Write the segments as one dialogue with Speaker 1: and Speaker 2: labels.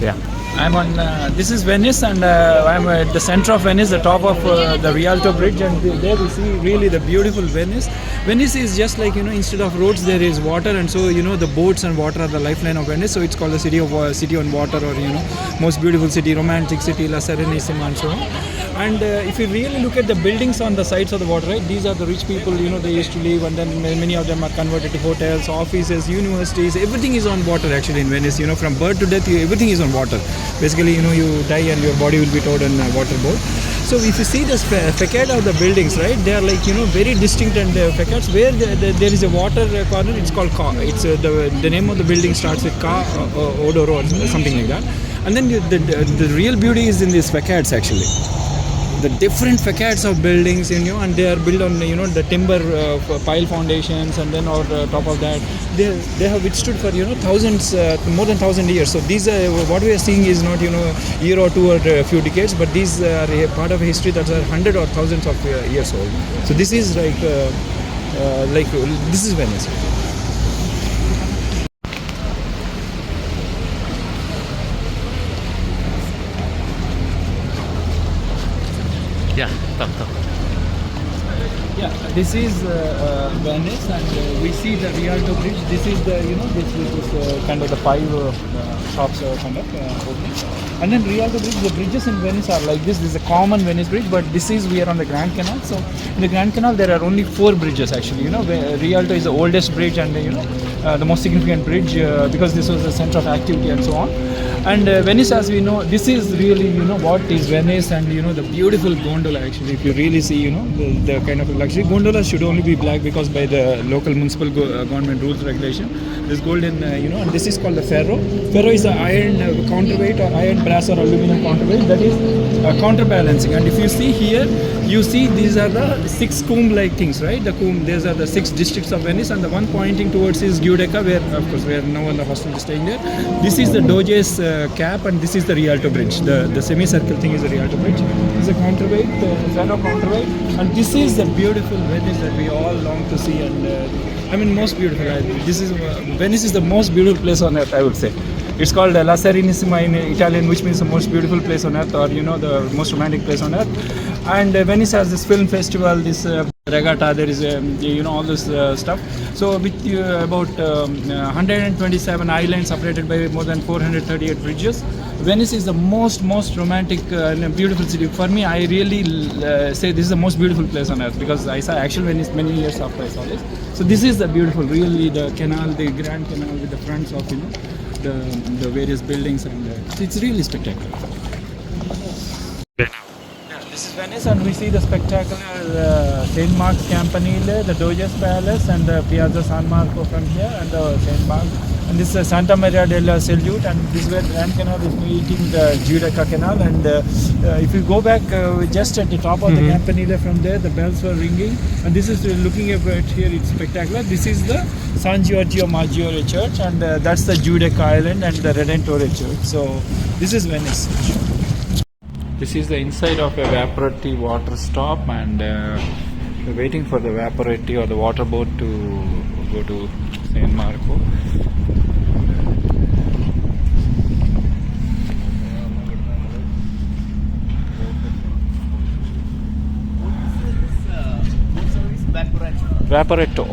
Speaker 1: Yeah. I'm on, this is Venice, and I'm at the center of Venice, the top of the Rialto Bridge, and there we see really the beautiful Venice. Venice is just like, instead of roads there is water, and so, the boats and water are the lifeline of Venice, so it's called the city on water, or, most beautiful city, romantic city, La Serenissima, and so on. And if you really look at the buildings on the sides of the water, right, these are the rich people, they used to live, and then many of them are converted to hotels, offices, universities, everything is on water actually in Venice, from birth to death, everything is on water. Basically, you die and your body will be towed on a water boat. So if you see the facade of the buildings, right, they are like, very distinct, and facades where there is a water corner, it's called Ka. It's the name of the building starts with Ka, Odoro, or something like that. And then the real beauty is in these facades actually. The different facades of buildings, and they are built on, the timber pile foundations, and then on top of that, they have withstood for, thousands, more than 1,000 years. So these are, what we are seeing is not, a year or two or a few decades, but these are a part of history that are hundreds or thousands of years old. So this is like this is Venice.
Speaker 2: Yeah, talk.
Speaker 1: Yeah, this is Venice, and we see the Rialto Bridge. This is the, this is kind of the 5 shops kind of opening. And then Rialto Bridge, the bridges in Venice are like this. This is a common Venice bridge, but we are on the Grand Canal. So in the Grand Canal, there are only 4 bridges actually. Rialto is the oldest bridge, and the most significant bridge because this was the center of activity and so on. And Venice, as we know, this is really, what is Venice, and the beautiful gondola actually. If you really see, the kind of luxury gondolas should only be black because by the local municipal government rules regulation, this golden, and this is called the ferro. Ferro is the iron counterweight, or iron, brass, or aluminum counterweight that is counterbalancing. And if you see here, you see these are the 6 comb-like things, right? The comb. These are the 6 districts of Venice, and the one pointing towards is Giudecca, where of course we are now in the hostel staying there. This is the Doge's cap, and this is the Rialto Bridge. The semicircle thing is the Rialto Bridge. This is a counterweight, ferro counterweight, and this is the beautiful Venice that we all long to see. And most beautiful. Venice is the most beautiful place on earth, I would say. It's called La Serenissima in Italian, which means the most beautiful place on earth, or the most romantic place on earth. And Venice has this film festival, this regatta, there is all this stuff. So with about 127 islands separated by more than 438 bridges, Venice is the most romantic and beautiful city. For me, I really say this is the most beautiful place on earth, because I saw actual Venice many years after I saw this. So this is the beautiful, really, the canal, the Grand Canal with the fronts of the various buildings, and it's really spectacular. This is Venice, and we see the spectacular St. Mark's Campanile, the Doge's Palace, and the Piazza San Marco from here, and the St. Mark. And this is Santa Maria della Salute, and this is where the Grand Canal is meeting the Giudecca Canal. And if you go back just at the top of the Campanile, from there the bells were ringing. And this is looking at it here, it's spectacular. This is the San Giorgio Maggiore Church, and that's the Giudecca Island and the Redentore Church. So this is Venice. This is the inside of a vaporati water stop, and we're waiting for the vaporati or the water boat to go to San Marco. Vaporetto.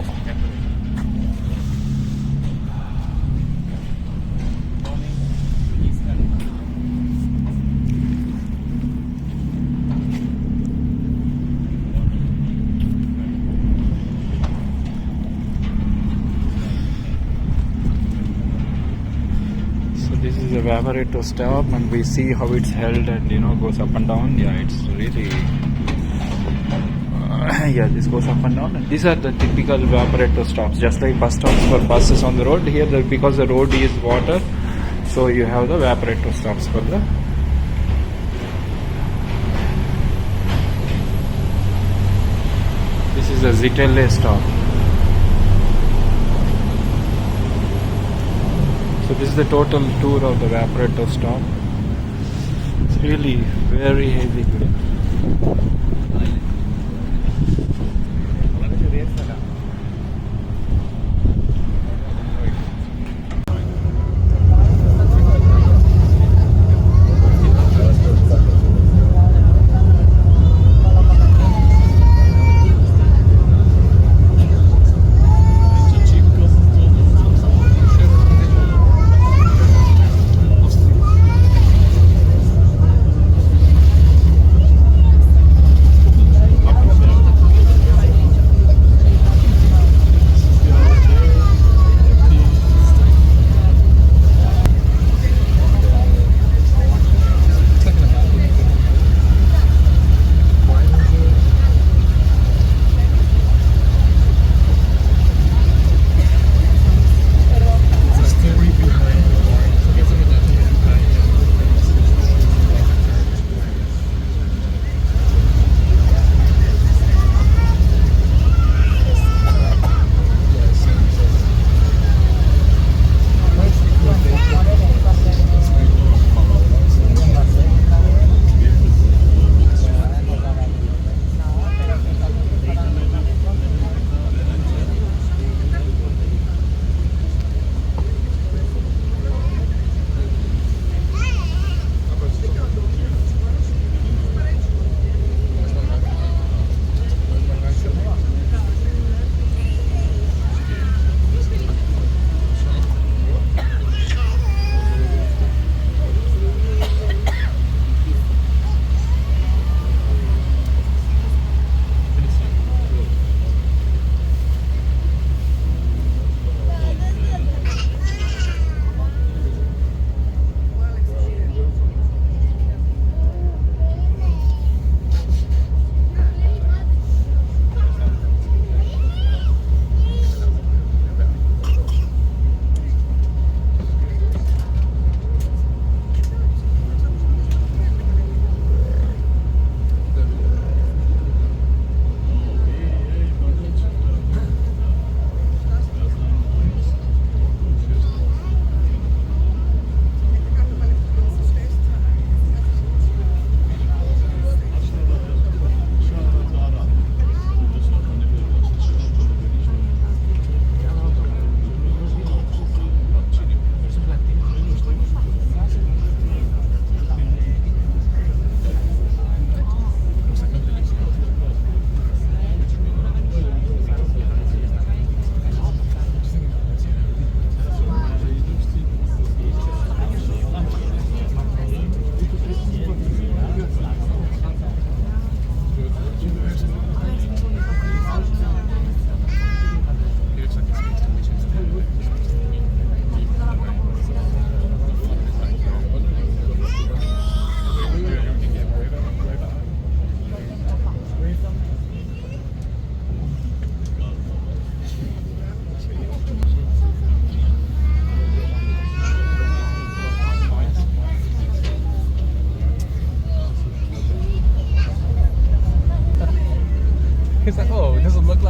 Speaker 1: This is a vaporetto stop, and we see how it's held and goes up and down. Yeah, it's really this goes up and down. And these are the typical vaporetto stops, just like bus stops for buses on the road. Here, because the road is water, so you have the vaporetto stops for the. This is a Zitelle stop. So this is the total tour of the vaporetto stop. It's really very heavy today. Does it look